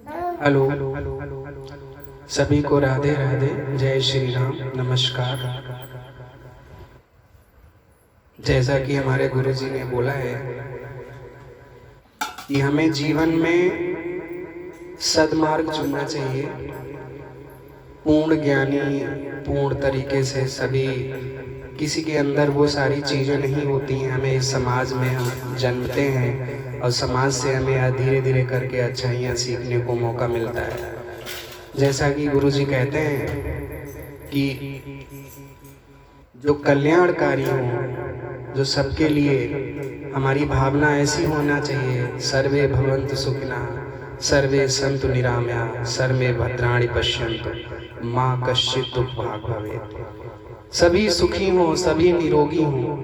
Hello, सभी को राधे राधे, जय श्री राम, नमस्कार। जैसा कि हमारे गुरुजी ने बोला है कि हमें जीवन में सद्मार्ग चुनना चाहिए। पूर्ण ज्ञानी, पूर्ण तरीके से सभी, किसी के अंदर वो सारी चीज़ें नहीं होती हैं। हमें इस समाज में हम जन्मते हैं और समाज से हमें धीरे धीरे करके अच्छाइयाँ सीखने को मौका मिलता है। जैसा कि गुरुजी कहते हैं कि जो कल्याणकारी हो, जो सबके लिए, हमारी भावना ऐसी होना चाहिए, सर्वे भवन्तु सुखिनः, सर्वे सन्तु निरामया, सर्वे भद्राणि पश्यन्तु माँ कश्चित् दुःखभाग् भवेत्। सभी सुखी हों, सभी निरोगी हों।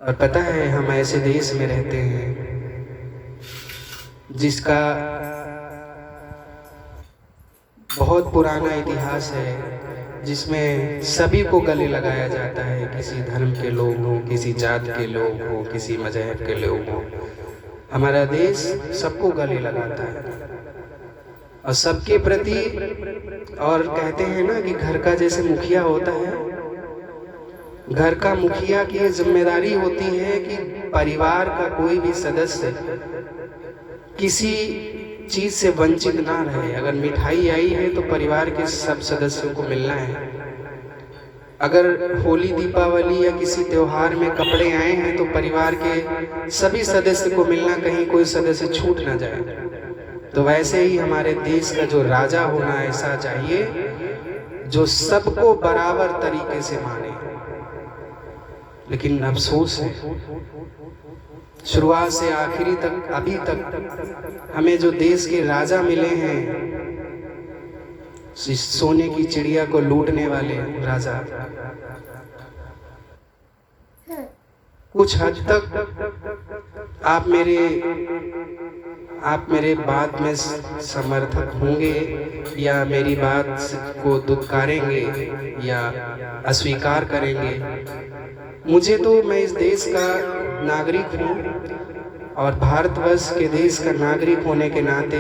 और पता है, हम ऐसे देश में रहते हैं जिसका बहुत पुराना इतिहास है, जिसमें सभी को गले लगाया जाता है। किसी धर्म के लोग हों, किसी जात के लोग हों, किसी मजहब के लोग हों, हमारा देश सबको गले लगाता है और सबके प्रति। और कहते हैं ना कि घर का जैसे मुखिया होता है, घर का मुखिया की जिम्मेदारी होती है कि परिवार का कोई भी सदस्य किसी चीज से वंचित ना रहे। अगर मिठाई आई है तो परिवार के सब सदस्यों को मिलना है। अगर होली, दीपावली या किसी त्योहार में कपड़े आए हैं तो परिवार के सभी सदस्य को मिलना, कहीं कोई सदस्य छूट ना जाए। तो वैसे ही हमारे देश का जो राजा होना ऐसा चाहिए जो सबको बराबर तरीके से माने। लेकिन अफसोस है, शुरुआत से आखिरी तक, अभी तक हमें जो देश के राजा मिले हैं, सोने की चिड़िया को लूटने वाले राजा, कुछ हद तक आप मेरे बात में समर्थक होंगे या मेरी बात को दुत्कारेंगे या अस्वीकार करेंगे। मुझे तो, मैं इस देश का नागरिक हूँ और भारतवर्ष के देश का नागरिक होने के नाते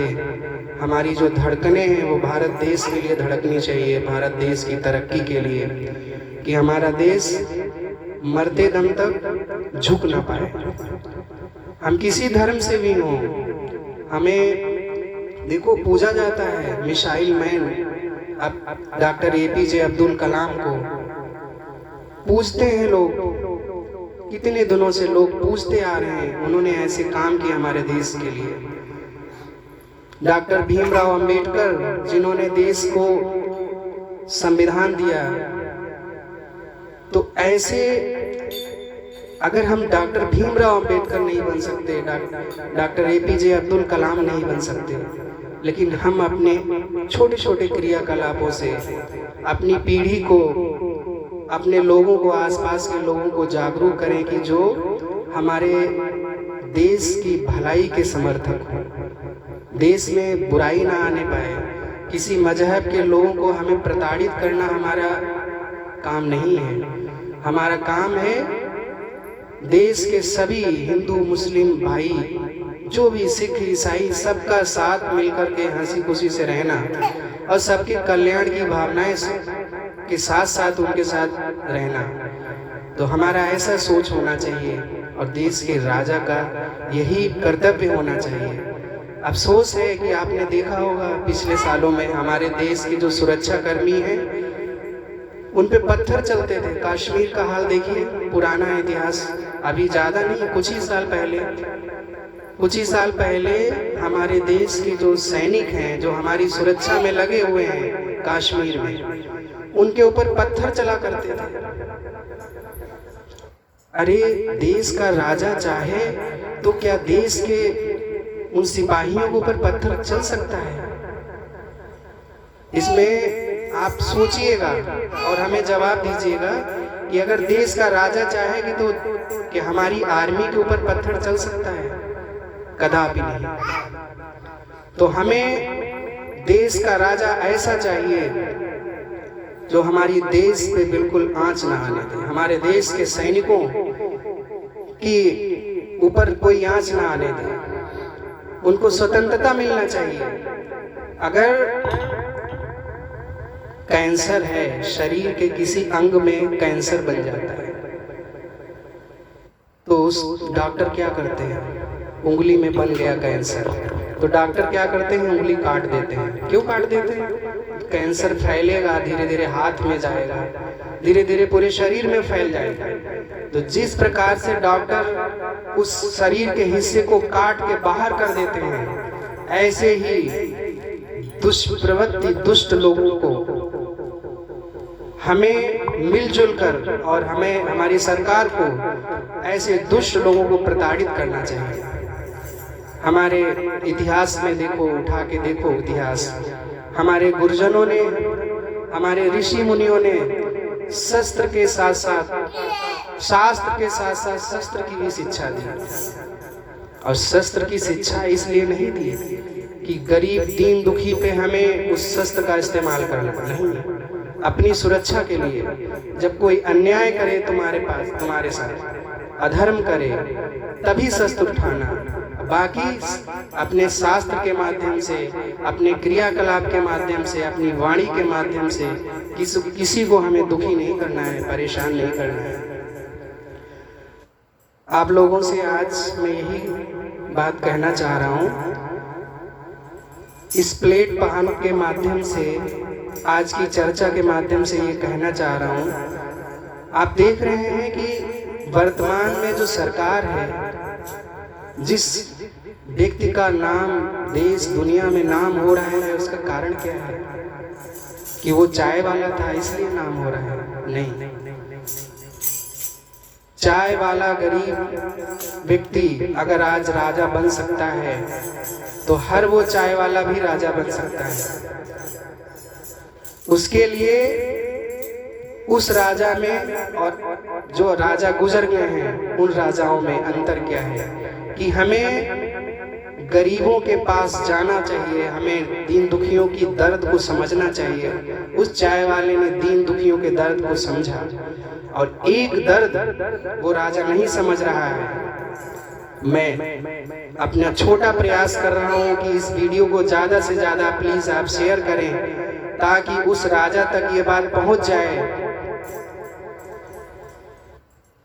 हमारी जो धड़कनें हैं वो भारत देश के लिए धड़कनी चाहिए, भारत देश की तरक्की के लिए, कि हमारा देश मरते दम तक झुक ना पाए। हम किसी धर्म से भी हों, हमें देखो पूजा जाता है मिसाइल मैन, अब डॉक्टर APJ अब्दुल कलाम को पूछते हैं लोग, कितने दिनों से लोग पूछते आ रहे हैं। उन्होंने ऐसे काम किए हमारे देश के लिए। डॉक्टर भीमराव अंबेडकर, जिन्होंने देश को संविधान दिया, तो ऐसे अगर हम डॉक्टर भीमराव अंबेडकर नहीं बन सकते, डॉक्टर APJ अब्दुल कलाम नहीं बन सकते, लेकिन हम अपने छोटे छोटे क्रियाकलापों से अपनी पीढ़ी को, अपने लोगों को, आसपास के लोगों को जागरूक करें कि जो हमारे देश की भलाई के समर्थक हों, देश में बुराई ना आने पाए। किसी मजहब के लोगों को हमें प्रताड़ित करना हमारा काम नहीं है। हमारा काम है देश के सभी हिंदू, मुस्लिम भाई, जो भी सिख, ईसाई, सबका साथ मिलकर के हंसी खुशी से रहना और सबके कल्याण की भावनाएं के साथ साथ उनके साथ रहना। तो हमारा ऐसा सोच होना चाहिए और देश के राजा का यही कर्तव्य होना चाहिए। अफसोस है कि आपने देखा होगा पिछले सालों में हमारे देश के जो सुरक्षा कर्मी हैं उन पे पत्थर चलते थे। कश्मीर का हाल देखिए, पुराना इतिहास, अभी ज़्यादा नहीं, कुछ ही साल पहले हमारे देश के जो सैनिक हैं, जो हमारी सुरक्षा में लगे हुए हैं कश्मीर में, उनके ऊपर पत्थर चला करते थे। अरे देश का राजा चाहे तो क्या देश के उन सिपाहियों के ऊपर पत्थर चल सकता है? इसमें आप सोचिएगा और हमें जवाब दीजिएगा कि अगर देश का राजा चाहेगी तो क्या हमारी आर्मी के ऊपर पत्थर चल सकता है? कदापि नहीं। तो हमें देश का राजा ऐसा चाहिए जो हमारी देश पे बिल्कुल आंच ना आने दे, हमारे देश के सैनिकों की ऊपर कोई आंच ना आने दे, उनको स्वतंत्रता मिलना चाहिए। अगर कैंसर है, शरीर के किसी अंग में कैंसर बन जाता है, तो उस डॉक्टर क्या करते हैं? उंगली में बन गया कैंसर, तो डॉक्टर क्या करते हैं? उंगली काट देते हैं। क्यों काट देते हैं? कैंसर फैलेगा, धीरे धीरे हाथ में जाएगा, धीरे धीरे पूरे शरीर में फैल जाएगा। तो जिस प्रकार से डॉक्टर उस शरीर के हिस्से को काट के बाहर कर देते हैं, ऐसे ही दुष्प्रवृत्ति, दुष्ट लोगों को हमें मिलजुल कर और हमें, हमारी सरकार को ऐसे दुष्ट लोगों को प्रताड़ित करना चाहिए। हमारे इतिहास में देखो, उठा के देखो इतिहास, हमारे गुरुजनों ने, हमारे ऋषि मुनियों ने शस्त्र के साथ साथ, शास्त्र के साथ साथ शस्त्र की भी शिक्षा दी। और शस्त्र की शिक्षा इसलिए नहीं दी कि गरीब दीन दुखी पे हमें उस शस्त्र का इस्तेमाल करना, नहीं, अपनी सुरक्षा के लिए। जब कोई अन्याय करे तुम्हारे पास, तुम्हारे साथ अधर्म करे, तभी शस्त्र उठाना। बाकी अपने शास्त्र के माध्यम से, अपने क्रियाकलाप के माध्यम से, अपनी वाणी के माध्यम से किसी को हमें दुखी नहीं करना है, परेशान नहीं करना है। आप लोगों से आज मैं यही बात कहना चाह रहा हूँ। इस प्लेटफॉर्म के माध्यम से, आज की चर्चा के माध्यम से ये कहना चाह रहा हूँ, आप देख रहे हैं कि वर्तमान में जो सरकार है, जिस व्यक्ति का नाम देश दुनिया में नाम हो रहा है, उसका कारण क्या है? कि वो चाय वाला था इसलिए नाम हो रहा है? नहीं, चाय वाला गरीब व्यक्ति अगर आज राजा बन सकता है, तो हर वो चाय वाला भी राजा बन सकता है। उसके लिए उस राजा में और जो राजा गुजर गए हैं, उन राजाओं में अंतर क्या है? कि हमें गरीबों के पास जाना चाहिए, हमें दीन दुखियों की दर्द को समझना चाहिए। उस चाय वाले ने दीन दुखियों के दर्द को समझा, और एक दर्द वो राजा नहीं समझ रहा है। मैं अपना छोटा प्रयास कर रहा हूँ कि इस वीडियो को ज़्यादा से ज़्यादा प्लीज़ आप शेयर करें, ताकि उस राजा तक ये बात पहुँच जाए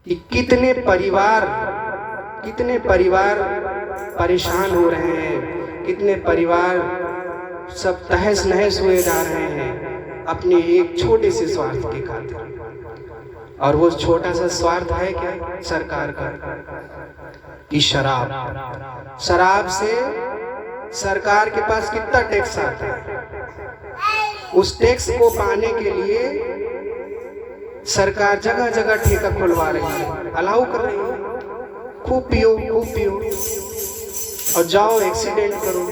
कि कितने परिवार परेशान हो रहे हैं, कितने परिवार सब तहस नहस हुए जा रहे हैं अपने एक छोटे से स्वार्थ के खातिर। और वो छोटा सा स्वार्थ है क्या? सरकार का, कि शराब से सरकार के पास कितना टैक्स आता है। उस टैक्स को पाने के लिए सरकार जगह जगह ठेका खुलवा रही है, अलाउ कर रही है, खूब पियो और जाओ एक्सीडेंट करो।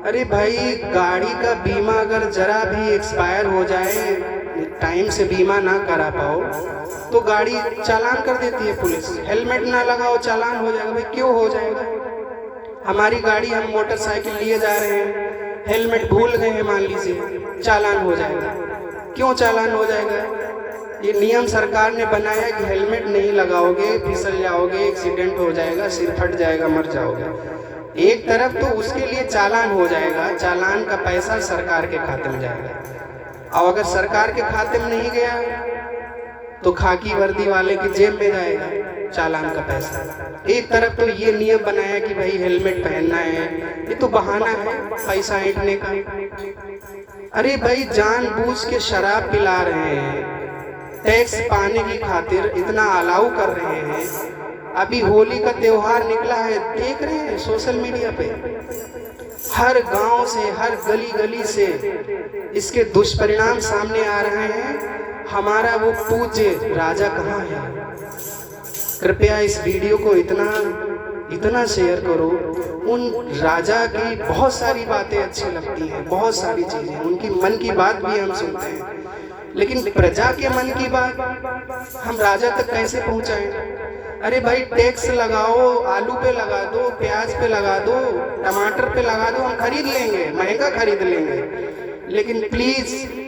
अरे भाई, गाड़ी का बीमा अगर जरा भी एक्सपायर हो जाए, टाइम से बीमा ना करा पाओ, तो गाड़ी चालान कर देती है पुलिस। हेलमेट ना लगाओ, चालान हो जाएगा। भाई क्यों हो जाएगा? हमारी गाड़ी, हम मोटरसाइकिल लिए जा रहे हैं, हेलमेट भूल गए हैं मान लीजिए, चालान हो जाएगा। क्यों चालान हो जाएगा? ये नियम सरकार ने बनाया कि हेलमेट नहीं लगाओगे, फिसल जाओगे, एक्सीडेंट हो जाएगा, सिर फट जाएगा, मर जाओगे। एक तरफ तो उसके लिए चालान हो जाएगा, चालान का पैसा सरकार के खाते में जाएगा। और अगर सरकार के खाते में नहीं गया तो खाकी वर्दी वाले की जेब में जाएगा चालान का पैसा। एक तरफ तो ये नियम बनाया कि भाई हेलमेट पहनना है, ये तो बहाना है पैसा ऐंठने का। अरे भाई, जानबूझ के शराब पिला रहे हैं, टैक्स पाने की खातिर इतना अलाउ कर रहे हैं। अभी होली का त्योहार निकला है, देख रहे हैं सोशल मीडिया पे, हर गांव से, हर गली गली से इसके दुष्परिणाम सामने आ रहे हैं। हमारा वो पूज्य राजा कहाँ है? कृपया इस वीडियो को इतना शेयर करो। उन राजा की बहुत सारी बातें अच्छी लगती हैं, बहुत सारी चीजें, उनकी मन की बात भी हम सुनते हैं, लेकिन प्रजा के मन की बात हम राजा तक कैसे पहुंचाएं? अरे भाई, टैक्स लगाओ, आलू पे लगा दो, प्याज पे लगा दो, टमाटर पे लगा दो, हम खरीद लेंगे, महंगा खरीद लेंगे। लेकिन प्लीज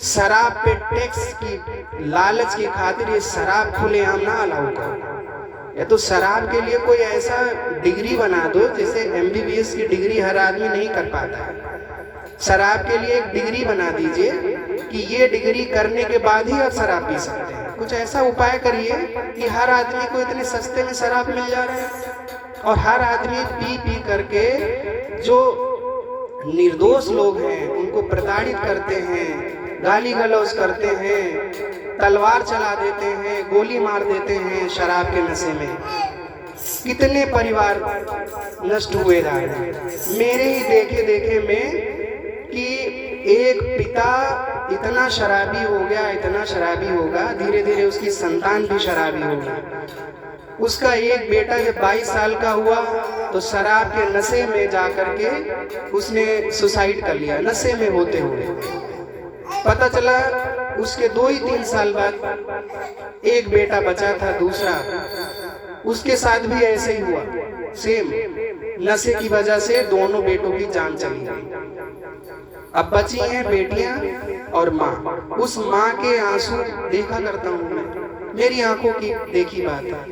शराब पे टैक्स की लालच की खातिर ये शराब खुलेआम ना अलाउ करो। या तो शराब के लिए कोई ऐसा डिग्री बना दो, जैसे MBBS की डिग्री हर आदमी नहीं कर पाता है, शराब के लिए एक डिग्री बना दीजिए कि ये डिग्री करने के बाद ही आप शराब पी सकते हैं। कुछ ऐसा उपाय करिए कि हर आदमी को इतने सस्ते में शराब मिल जा रहा है और हर आदमी पी पी करके जो निर्दोष लोग हैं उनको प्रताड़ित करते हैं, गाली गलौज करते हैं, तलवार चला देते हैं, गोली मार देते हैं शराब के नशे में। कितने परिवार नष्ट हुए जा रहे हैं। मेरे ही देखे देखे में कि एक पिता इतना शराबी हो गया, इतना शराबी होगा, धीरे धीरे उसकी संतान भी शराबी होगी। उसका एक बेटा जब 22 साल का हुआ तो शराब के नशे में जाकर के उसने सुसाइड कर लिया, नशे में होते हुए। पता चला उसके 2 ही 3 साल बाद एक बेटा बचा था, दूसरा उसके साथ भी ऐसे ही हुआ, सेम नशे की वजह से दोनों बेटों की जान चली गई। अब बची हैं बेटियां और माँ। उस माँ के आंसू देखा करता हूँ मैं, मेरी आंखों की देखी बात है।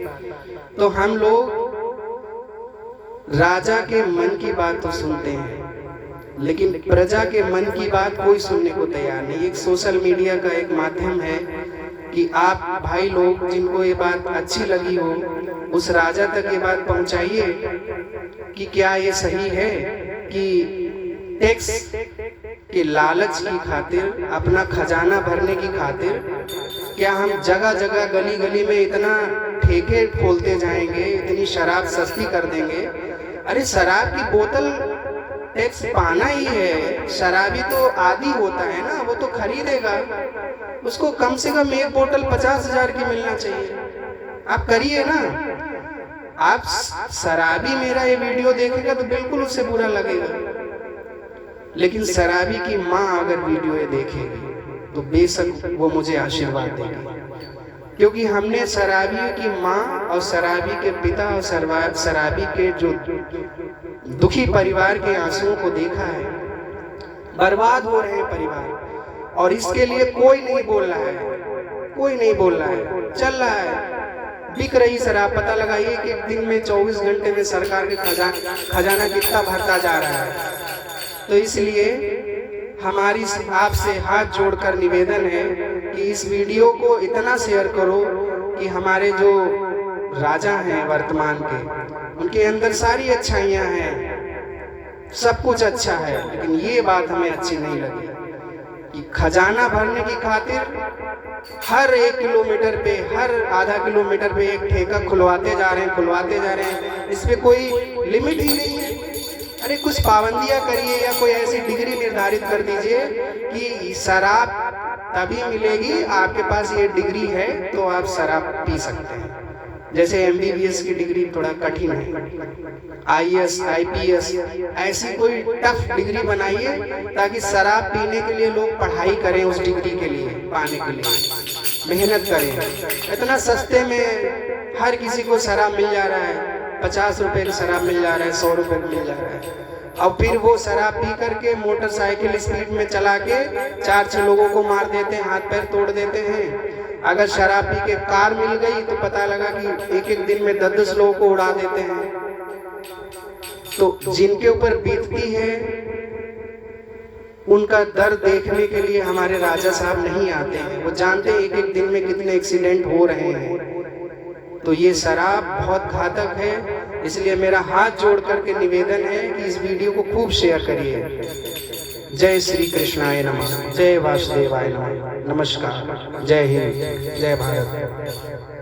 तो हम लोग राजा के मन की बात तो सुनते हैं, लेकिन प्रजा के मन की बात कोई सुनने को तैयार नहीं। एक सोशल मीडिया का एक माध्यम है कि आप भाई लोग जिनको ये बात अच्छी लगी हो उस राजा तक ये बात पहुंचाइए कि क्या ये सही है कि टैक्स के लालच की खातिर, अपना खजाना भरने की खातिर क्या हम जगह जगह गली गली में इतना ठेके खोलते जाएंगे, इतनी शराब सस्ती कर देंगे। अरे शराब की बोतल टैक्स पाना ही है, शराबी तो आदी होता है ना, वो तो खरीदेगा, उसको कम से कम एक बोतल 50,000 की मिलना चाहिए। आप करिए ना। आप शराबी मेरा ये वीडियो देखेगा तो बिल्कुल उससे बुरा लगेगा, लेकिन शराबी की माँ अगर वीडियो ये देखेगी तो बेशक वो मुझे आशीर्वाद देगी, क्योंकि हमने शराबी की माँ और शराबी के पिता और शराबी के जो दुखी परिवार के आंसुओं को देखा है। बर्बाद हो रहे हैं परिवार, और इसके लिए कोई नहीं बोल रहा है, कोई नहीं बोल रहा है। चल रहा है, बिक रही शराब। पता लगाइए कि एक दिन में 24 घंटे में सरकार के खजाना कितना भरता जा रहा है। तो इसलिए हमारी आपसे हाथ जोड़कर निवेदन है कि इस वीडियो को इतना शेयर करो कि हमारे जो राजा हैं वर्तमान के, उनके अंदर सारी अच्छाइयाँ हैं, सब कुछ अच्छा है, लेकिन ये बात हमें अच्छी नहीं लगी कि खजाना भरने की खातिर हर 1 किलोमीटर पे, हर आधा किलोमीटर पे एक ठेका खुलवाते जा रहे हैं, खुलवाते जा रहे हैं। इस पे कोई लिमिट ही नहीं है। अरे कुछ पाबंदियां करिए या कोई ऐसी डिग्री निर्धारित कर दीजिए कि शराब तभी मिलेगी, आपके पास ये डिग्री है तो आप शराब पी सकते हैं। जैसे MBBS की डिग्री थोड़ा कठिन है, IAS IPS ऐसी कोई टफ डिग्री बनाइए ताकि शराब पीने के लिए लोग पढ़ाई करें, उस डिग्री के लिए पाने के लिए मेहनत करें। इतना सस्ते में हर किसी को शराब मिल जा रहा है, 50 रुपए की शराब मिल जा रहा है, 100 रुपए मिल जा रहा है, और फिर वो शराब पी करके मोटरसाइकिल स्पीड में चला के 4-6 लोगों को मार देते हैं, हाथ पैर तोड़ देते हैं। अगर शराब पी के कार मिल गई तो पता लगा कि एक दिन में 10-10 लोगों को उड़ा देते हैं। तो जिनके ऊपर बीतती है उनका दर्द देखने के लिए हमारे राजा साहब नहीं आते हैं। वो जानते हैं एक दिन में कितने एक्सीडेंट हो रहे हैं। तो ये शराब बहुत घातक है, इसलिए मेरा हाथ जोड़ करके निवेदन है कि इस वीडियो को खूब शेयर करिए। जय श्री कृष्णाय नमः, जय वासुदेवाय नमः, नमस्कार, जय हिंद, जय भारत।